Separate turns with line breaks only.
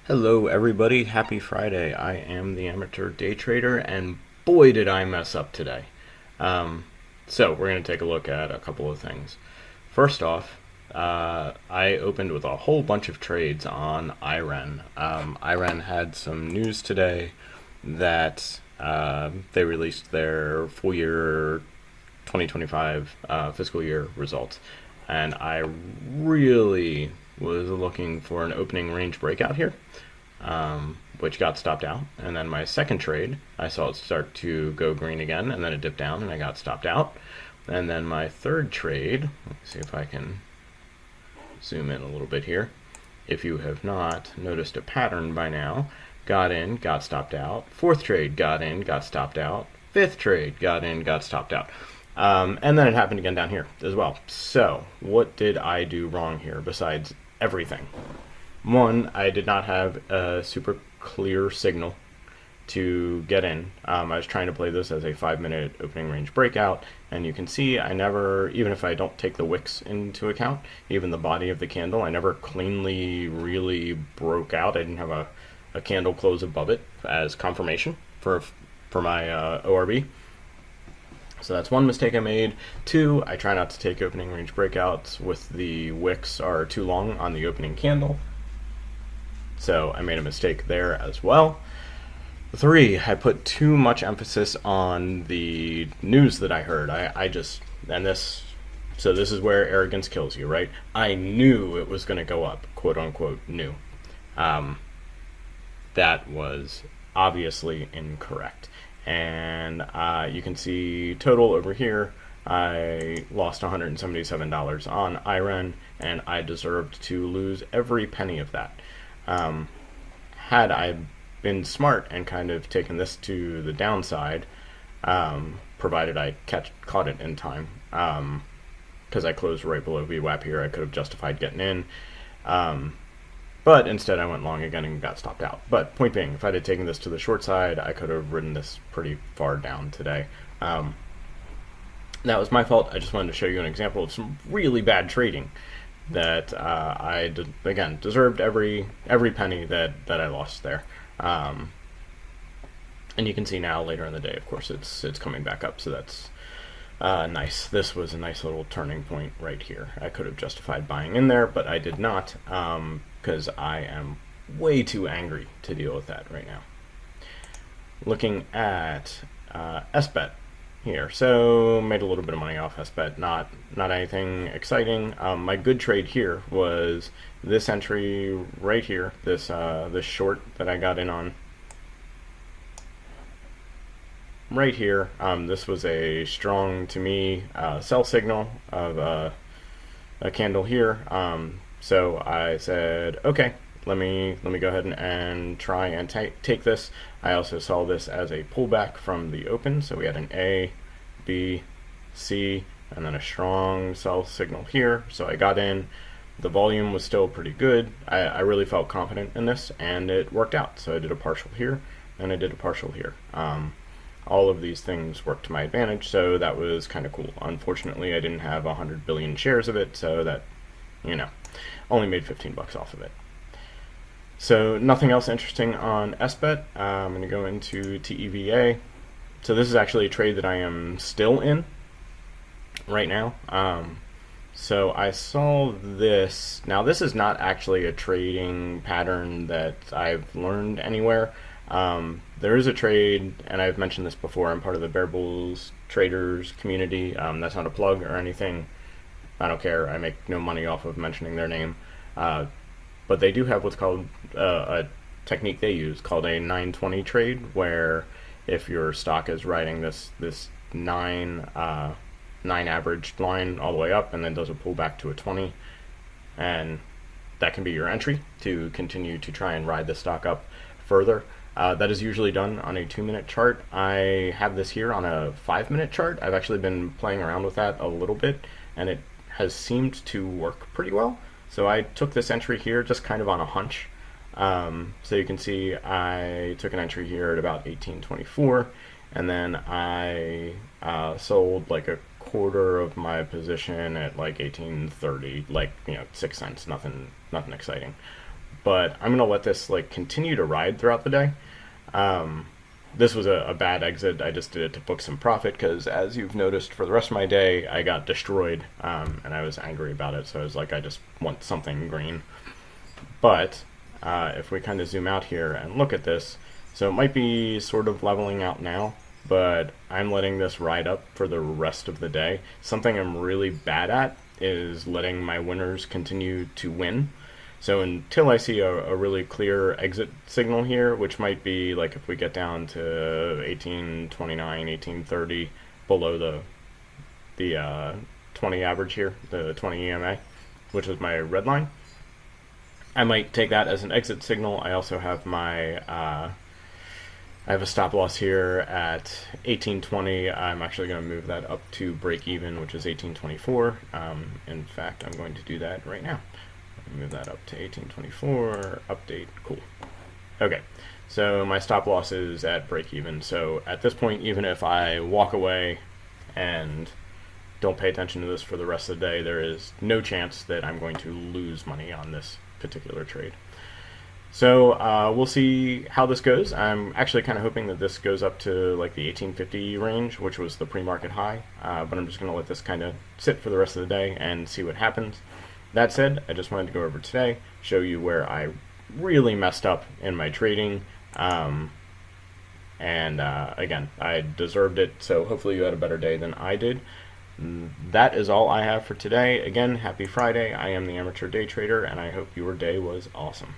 Hello, everybody. Happy Friday. I am the amateur day trader, and boy, did I mess up today. Um, so, we're going to take a look at a couple of things. First off, I opened with a whole bunch of trades on IREN. IREN had some news today that they released their full year 2025 fiscal year results, and I really was looking for an opening range breakout here, which got stopped out. And then my second trade, I saw it start to go green again, and then it dipped down, and I got stopped out. And then my third trade, let's see if I can zoom in a little bit here. If you have not noticed a pattern by now, got in, got stopped out. Fourth trade, got in, got stopped out. Fifth trade, got in, got stopped out. And then it happened again down here as well. So what did I do wrong here besides everything? One, I did not have a super clear signal to get in. I was trying to play this as a 5-minute opening range breakout, and you can see I never, even if I don't take the wicks into account, even the body of the candle, I never cleanly really broke out. I didn't have a candle close above it as confirmation for my ORB. So that's one mistake I made. Two, I try not to take opening range breakouts with the wicks are too long on the opening candle. So I made a mistake there as well. Three, I put too much emphasis on the news that I heard. So this is where arrogance kills you, right? I knew it was going to go up, quote unquote, knew. That was obviously incorrect. And you can see total over here, I lost $177 on IREN, and I deserved to lose every penny of that. Had I been smart and kind of taken this to the downside, provided I caught it in time, because I closed right below VWAP here, I could have justified getting in. But instead I went long again and got stopped out. But point being, if I had taken this to the short side, I could have ridden this pretty far down today. That was my fault. I just wanted to show you an example of some really bad trading that again, deserved every penny that I lost there. And you can see now later in the day, of course, it's coming back up, so that's nice. This was a nice little turning point right here. I could have justified buying in there, but I did not, because I am way too angry to deal with that right now. Looking at SBET here, so made a little bit of money off SBET, not anything exciting. My good trade here was this entry right here, this short that I got in on right here. This was a strong, to me, sell signal of a candle here. So I said, okay, let me go ahead and try and take this. I also saw this as a pullback from the open, so we had an A, B, C, and then a strong sell signal here. So I got in. The volume was still pretty good. I really felt confident in this, and it worked out. So I did a partial here, and I did a partial here. All of these things worked to my advantage, so that was kind of cool. Unfortunately, I didn't have 100 billion shares of it, so that, only made 15 bucks off of it. So nothing else interesting on SBET. I'm going to go into TEVA. So this is actually a trade that I am still in right now. So I saw this. Now this is not actually a trading pattern that I've learned anywhere. There is a trade, and I've mentioned this before, I'm part of the Bear Bulls traders community. That's not a plug or anything. I don't care. I make no money off of mentioning their name. But they do have what's called a technique they use called a 920 trade, where if your stock is riding this 9 averaged line all the way up and then does a pullback to a 20, and that can be your entry to continue to try and ride the stock up further. That is usually done on a 2-minute chart. I have this here on a 5-minute chart. I've actually been playing around with that a little bit, and it has seemed to work pretty well. So I took this entry here just kind of on a hunch. So you can see I took an entry here at about 18.24, and then I sold like a quarter of my position at like 18.30, like 6 cents, nothing exciting. but I'm gonna let this like continue to ride throughout the day. This was a bad exit. I just did it to book some profit because, as you've noticed, for the rest of my day, I got destroyed, and I was angry about it. So I was like, I just want something green. But if we kind of zoom out here and look at this, so it might be sort of leveling out now, but I'm letting this ride up for the rest of the day. Something I'm really bad at is letting my winners continue to win. So until I see a really clear exit signal here, which might be like if we get down to 1829, 1830, below the 20 average here, the 20 EMA, which is my red line, I might take that as an exit signal. I also have my I have a stop loss here at 1820. I'm actually going to move that up to break even, which is 1824. In fact, I'm going to do that right now. Move that up to 1824, update, cool. Okay, so my stop loss is at break even. So at this point, even if I walk away and don't pay attention to this for the rest of the day, there is no chance that I'm going to lose money on this particular trade. So we'll see how this goes. I'm actually kind of hoping that this goes up to like the 1850 range, which was the pre-market high, but I'm just going to let this kind of sit for the rest of the day and see what happens. That said, I just wanted to go over today, show you where I really messed up in my trading, and again, I deserved it, so hopefully you had a better day than I did. That is all I have for today. Again, happy Friday. I am the Amateur Day Trader, and I hope your day was awesome.